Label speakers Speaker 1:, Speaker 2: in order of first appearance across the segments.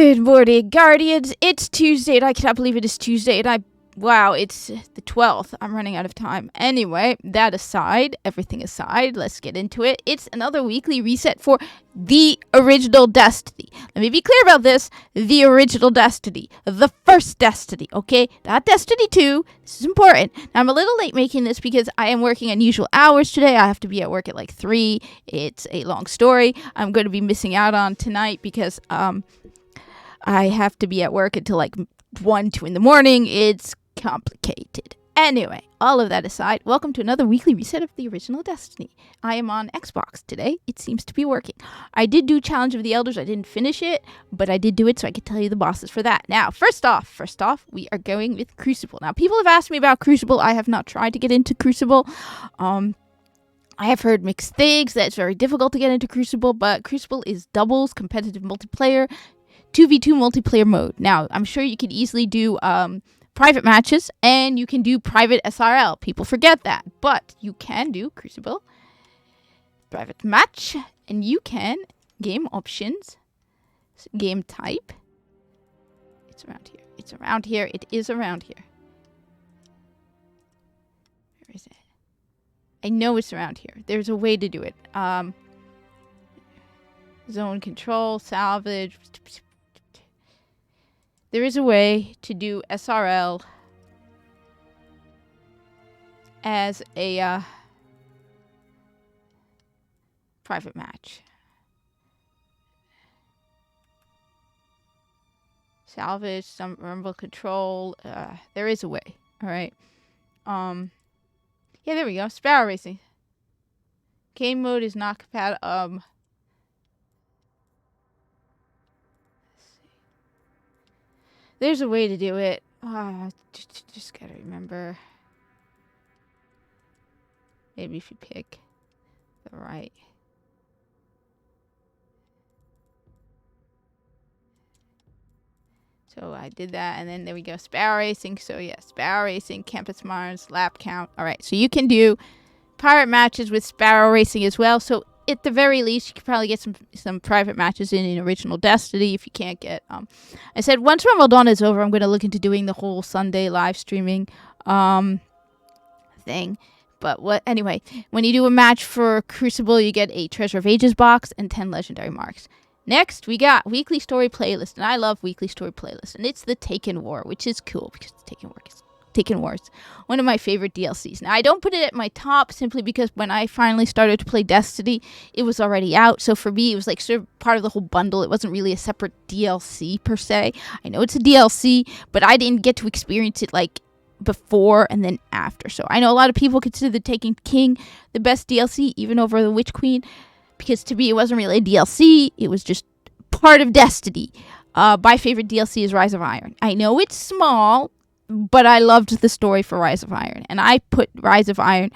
Speaker 1: Good morning, Guardians. It's Tuesday, and I cannot believe it is Tuesday, and wow, it's the 12th. I'm running out of time. Anyway, that aside, everything aside, let's get into it. It's another weekly reset for the original Destiny. Let me be clear about this. The original Destiny. The first Destiny, okay? Not Destiny 2. This is important. Now, I'm a little late making this because I am working unusual hours today. I have to be at work at like 3. It's a long story. I'm going to be missing out on tonight because, I have to be at work until like 1, 2 in the morning. It's complicated. Anyway, all of that aside, welcome to another weekly reset of the original Destiny. I am on Xbox today. It seems to be working. I did do Challenge of the Elders. I didn't finish it, but I did do it, so I could tell you the bosses for that. Now, first off, we are going with Crucible. Now, people have asked me about Crucible. I have not tried to get into Crucible. I have heard mixed things that it's very difficult to get into Crucible, but Crucible is doubles, competitive multiplayer, 2v2 multiplayer mode. Now, I'm sure you can easily do private matches, and you can do private SRL. People forget that, but you can do Crucible, private match, and you can game options, game type. It's around here. It's around here. It is around here. Where is it? I know it's around here. There's a way to do it. Zone control, salvage. There is a way to do SRL as a private match. Salvage, some rumble control. There is a way. All right. Yeah, there we go. Sparrow racing. Game mode is not compatible. There's a way to do it. Just gotta remember. Maybe if you pick the right. So I did that, and then there we go. Sparrow racing. So yeah, Sparrow racing, Campus Mars, lap count. All right, so you can do pirate matches with Sparrow racing as well. So at the very least, you could probably get some private matches in original Destiny if you can't get. I said once Ramadan is over, I'm going to look into doing the whole Sunday live streaming thing. But anyway, when you do a match for Crucible, you get a Treasure of Ages box and 10 legendary marks. Next, we got weekly story playlist, and I love weekly story playlist, and it's the Taken War, which is cool because Taken War is one of my favorite DLCs. Now, I don't put it at my top simply because when I finally started to play Destiny, it was already out. So for me, it was like sort of part of the whole bundle. It wasn't really a separate DLC per se. I know it's a DLC, but I didn't get to experience it like before and then after. So I know a lot of people consider the Taken King the best DLC, even over the Witch Queen, because to me, it wasn't really a DLC. It was just part of Destiny. My favorite DLC is Rise of Iron. I know it's small, but I loved the story for Rise of Iron, and I put Rise of Iron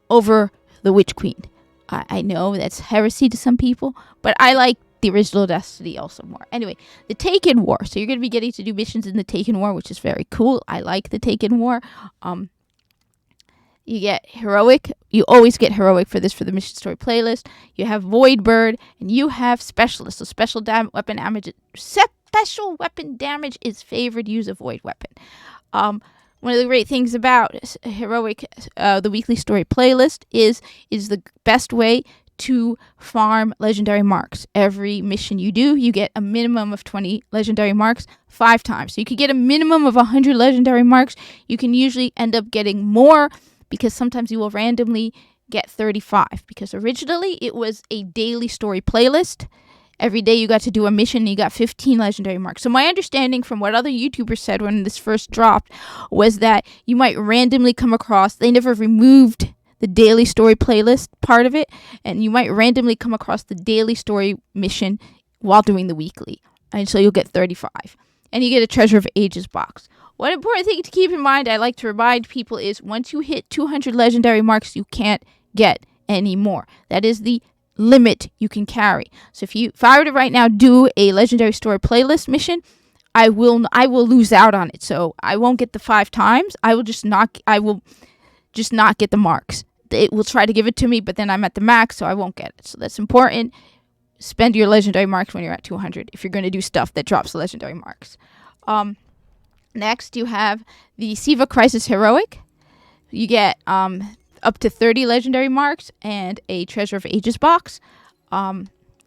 Speaker 1: over the Witch Queen. I know that's heresy to some people, but I like the original Destiny also more. Anyway, the Taken War. So you're going to be getting to do missions in the Taken War, which is very cool. I like the Taken War. You get Heroic. You always get Heroic for the mission story playlist. You have Void Bird, and you have Specialist. So special weapon damage is favored use of Void Weapon. One of the great things about Heroic, the weekly story playlist is the best way to farm legendary marks. Every mission you do, you get a minimum of 20 legendary marks 5 times. So you could get a minimum of 100 legendary marks. You can usually end up getting more because sometimes you will randomly get 35. Because originally it was a daily story playlist. Every day you got to do a mission and you got 15 legendary marks. So my understanding from what other YouTubers said when this first dropped was that you might randomly come across, they never removed the daily story playlist part of it, and you might randomly come across the daily story mission while doing the weekly. And so you'll get 35. And you get a Treasure of Ages box. One important thing to keep in mind, I like to remind people, is once you hit 200 legendary marks, you can't get any more. That is the limit you can carry. So if I were to right now do a legendary story playlist mission, I will lose out on it. So I won't get the 5 times. I will just not get the marks. It will try to give it to me, but then I'm at the max, so I won't get it. So that's important. spend your legendary marks when you're at 200 if you're going to do stuff that drops legendary marks. Next, you have the Sifa Crisis Heroic. You get up to 30 legendary marks and a Treasure of Ages box. I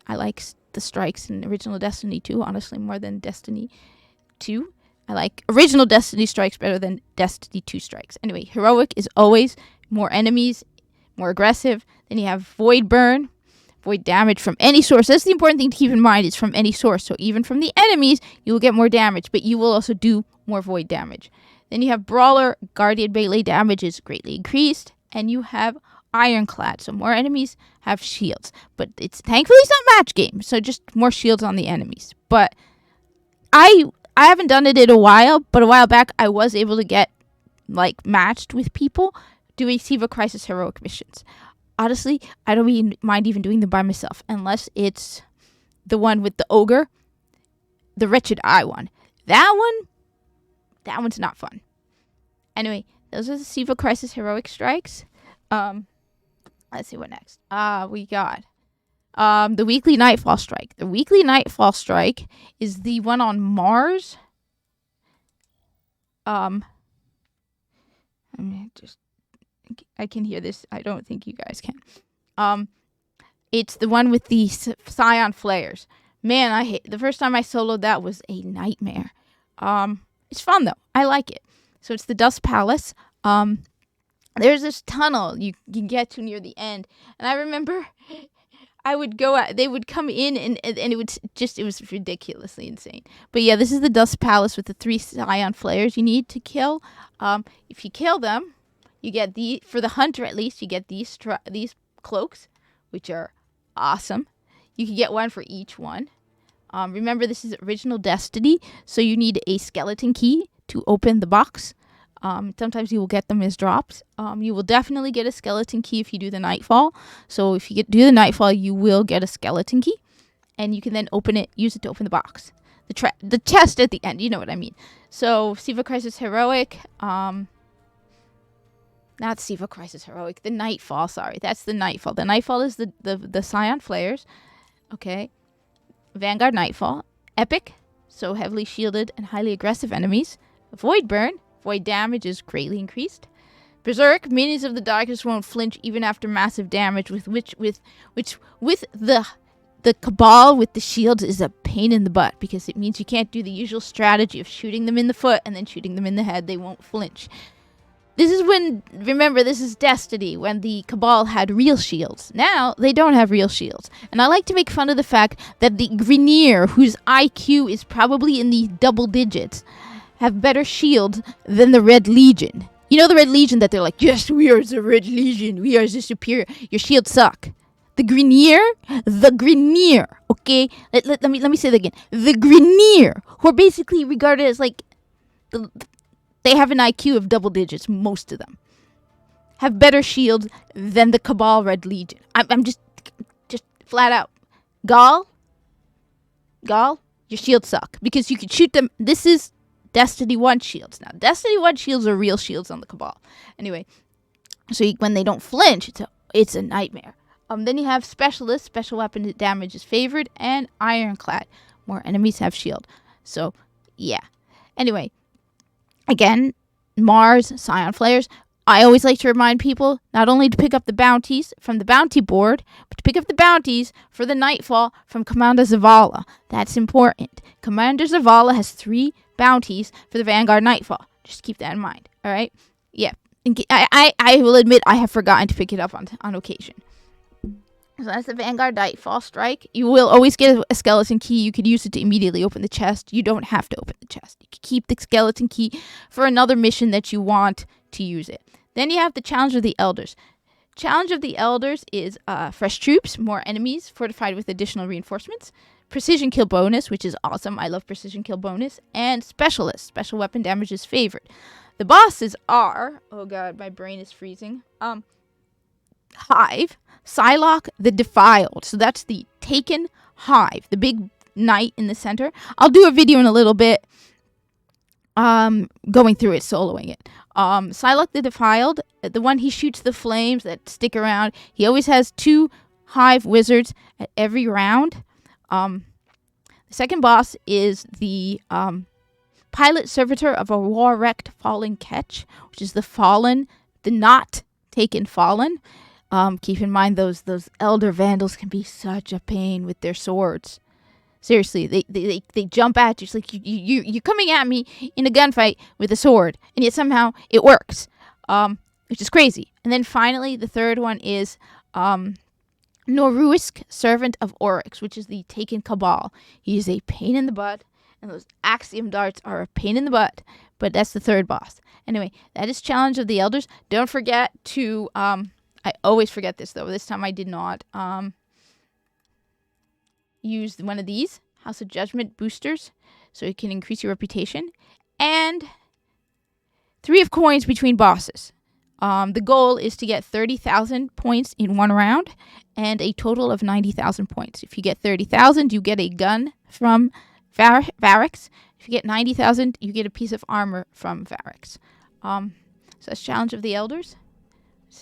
Speaker 1: like the strikes in original Destiny 2, honestly, more than Destiny 2. I like original Destiny strikes better than Destiny 2 strikes. Anyway, Heroic is always more enemies, more aggressive. Then you have Void Burn, void damage from any source. That's the important thing to keep in mind, is from any source. So even from the enemies, you will get more damage, but you will also do more void damage. Then you have Brawler, Guardian melee damage is greatly increased, and you have Ironclad, so more enemies have shields. But thankfully it's not match game, so just more shields on the enemies. But I haven't done it in a while, but a while back I was able to get like matched with people doing Siva Crisis Heroic missions. Honestly, I don't even mind even doing them by myself, unless it's the one with the ogre, the Wretched Eye one. That one's not fun. Anyway, those are the Siva Crisis Heroic strikes. Let's see what next. We got the weekly Nightfall strike. The weekly Nightfall strike is the one on Mars. I can hear this. I don't think you guys can. It's the one with the Scion flares. Man, the first time I soloed that was a nightmare. It's fun though. I like it. So it's the Dust Palace. There's this tunnel you can get to near the end, and I remember I would go out. They would come in, and it was ridiculously insane. But yeah, this is the Dust Palace with the 3 Scion flares you need to kill. If you kill them, you get for the hunter at least, you get these cloaks, which are awesome. You can get one for each one. Remember, this is original Destiny, so you need a skeleton key to open the box. Sometimes you will get them as drops. You will definitely get a skeleton key if you do the Nightfall. So if you do the Nightfall, you will get a skeleton key, and you can then use it to open the box. The chest at the end, you know what I mean. So Siva Crisis Heroic, not Siva Crisis Heroic, the Nightfall, sorry. That's the Nightfall. The Nightfall is the Scion Flares. Okay. Vanguard Nightfall. Epic, so heavily shielded and highly aggressive enemies. Void Burn, void damage is greatly increased. Berserk, minions of the darkness won't flinch even after massive damage, with the Cabal with the shields is a pain in the butt, because it means you can't do the usual strategy of shooting them in the foot and then shooting them in the head. They won't flinch. Remember, this is Destiny, when the Cabal had real shields. Now, they don't have real shields. And I like to make fun of the fact that the Grineer, whose IQ is probably in the double digits, have better shields than the Red Legion. You know the Red Legion that they're like, yes, we are the Red Legion, we are the superior. Your shields suck. The Grineer, okay? Let me say that again. The Grineer, who are basically regarded as like they have an IQ of double digits, most of them, have better shields than the Cabal Red Legion. I'm just flat out. Gaul, your shields suck, because you can shoot them. This is Destiny 1 shields. Now, Destiny 1 shields are real shields on the Cabal. Anyway, so when they don't flinch, it's a nightmare. Then you have Specialist. Special weapon damage is favored. And Ironclad. More enemies have shield. So, yeah. Anyway, again, Mars, Scion Flares. I always like to remind people not only to pick up the bounties from the bounty board, but to pick up the bounties for the Nightfall from Commander Zavala. That's important. Commander Zavala has 3 bounties for the Vanguard Nightfall. Just keep that in mind. All right? Yeah. I will admit I have forgotten to pick it up on occasion. So that's the Vanguard Nightfall strike. You will always get a skeleton key. You could use it to immediately open the chest. You don't have to open the chest. You can keep the skeleton key for another mission that you want to use it. Then you have the Challenge of the Elders. Challenge of the Elders is fresh troops, more enemies, fortified with additional reinforcements. Precision kill bonus, which is awesome. I love precision kill bonus. And Specialist. Special weapon damage is favored. The bosses are... Oh god, my brain is freezing. Hive. Psylocke the Defiled. So that's the Taken Hive. The big knight in the center. I'll do a video in a little bit going through it, soloing it. Psylocke the Defiled, the one he shoots the flames that stick around. He always has 2 Hive wizards at every round. The second boss is the pilot servitor of a war-wrecked fallen ketch, which is the fallen, the not taken fallen. Keep in mind those elder vandals can be such a pain with their swords. Seriously, they jump at you. It's like you're coming at me in a gunfight with a sword, and yet somehow it works, which is crazy. And then finally, the third one is Noruisk, servant of Oryx, which is the taken cabal. He is a pain in the butt, and those axiom darts are a pain in the butt. But that's the third boss. Anyway, that is Challenge of the Elders. Don't forget to I always forget this though. This time I did not use one of these House of Judgment boosters, so it can increase your reputation, and 3 of coins between bosses. The goal is to get 30,000 points in one round, and a total of 90,000 points. If you get 30,000, you get a gun from Varix. If you get 90,000, you get a piece of armor from Varix. So that's Challenge of the Elders.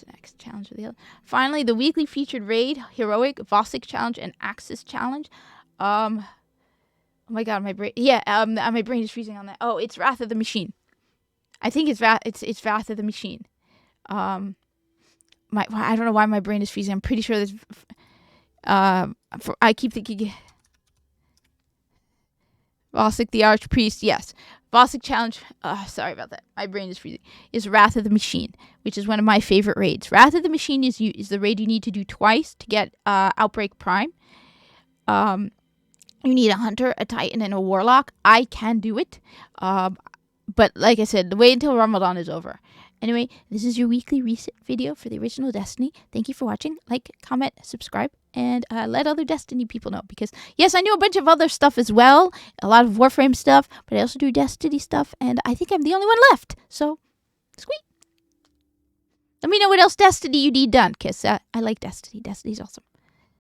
Speaker 1: Next Challenge of the Elders. Finally, the weekly featured raid, Heroic, Vosic Challenge, and Axis Challenge. Oh my god, my brain. Yeah, my brain is freezing on that. Oh, it's Wrath of the Machine. I think it's Wrath of the Machine. I don't know why my brain is freezing. I'm pretty sure there's. I keep thinking. Vosic the Archpriest, yes. Vosic Challenge, sorry about that. My brain is freezing. Is Wrath of the Machine, which is one of my favorite raids. Wrath of the Machine is the raid you need to do twice to get Outbreak Prime. You need a Hunter, a Titan, and a Warlock. I can do it. But like I said, wait until Ramadan is over. Anyway, this is your weekly reset video for the original Destiny. Thank you for watching. Like, comment, subscribe, and let other Destiny people know. Because, yes, I know a bunch of other stuff as well. A lot of Warframe stuff. But I also do Destiny stuff. And I think I'm the only one left. So, sweet. Let me know what else Destiny you need done. Because I like Destiny. Destiny's awesome.